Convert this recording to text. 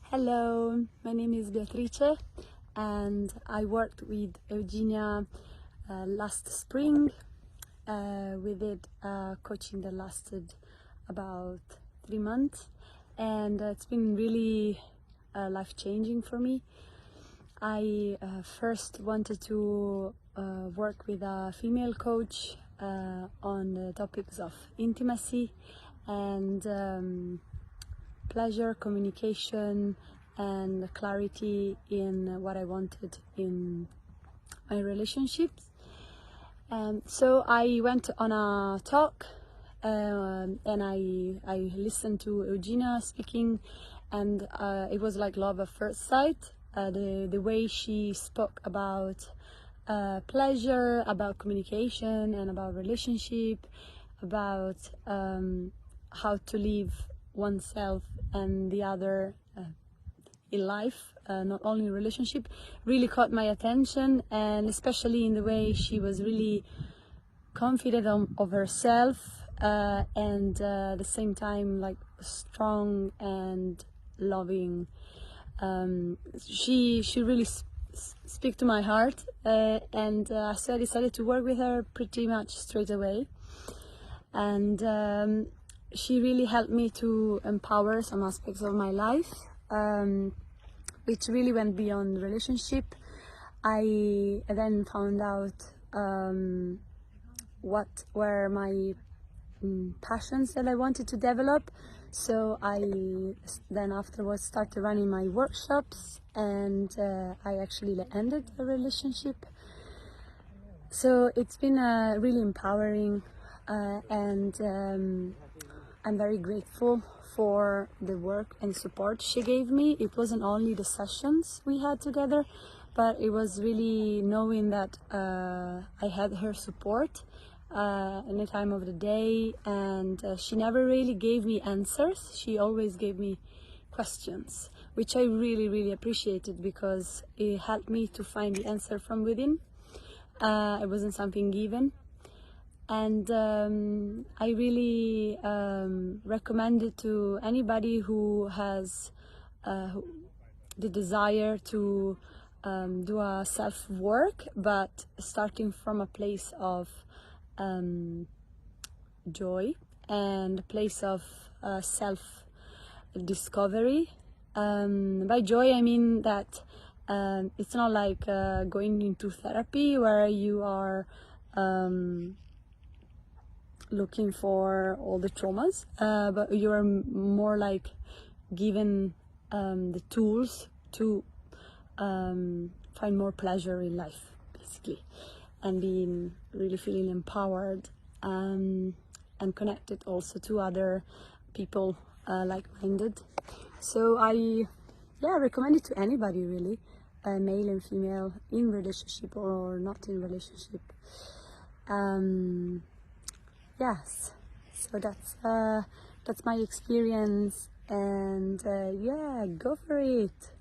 Hello, my name is Beatrice and I worked with Eugina last spring. We did coaching that lasted about 3 months, and it's been really life-changing for me. I first wanted to work with a female coach on the topics of intimacy and pleasure, communication, and clarity in what I wanted in my relationships. So I went on a talk and I listened to Eugina speaking, and it was like love at first sight. The way she spoke about pleasure, about communication, and about relationship, about how to live oneself and the other in life, not only in relationship, really caught my attention, and especially in the way she was really confident of herself and at the same time like strong and loving. She really speak to my heart, and so I decided to work with her pretty much straight away, and she really helped me to empower some aspects of my life, which really went beyond relationship. I then found out what were my passions that I wanted to develop. So I then afterwards started running my workshops, and I actually ended a relationship. So it's been really empowering, and I'm very grateful for the work and support she gave me. It wasn't only the sessions we had together, but it was really knowing that I had her support any time of the day, and she never really gave me answers. She always gave me questions, which I really appreciated, because it helped me to find the answer from within. It wasn't something given. And I really recommend it to anybody who has the desire to do a self-work, but starting from a place of joy and a place of self-discovery. By joy, I mean that it's not like going into therapy where you are looking for all the traumas, but you are more like given the tools to find more pleasure in life, basically, and being really feeling empowered and connected also to other people like-minded. So I recommend it to anybody, really, male and female, in relationship or not in relationship. Yes, so that's my experience, and yeah, go for it.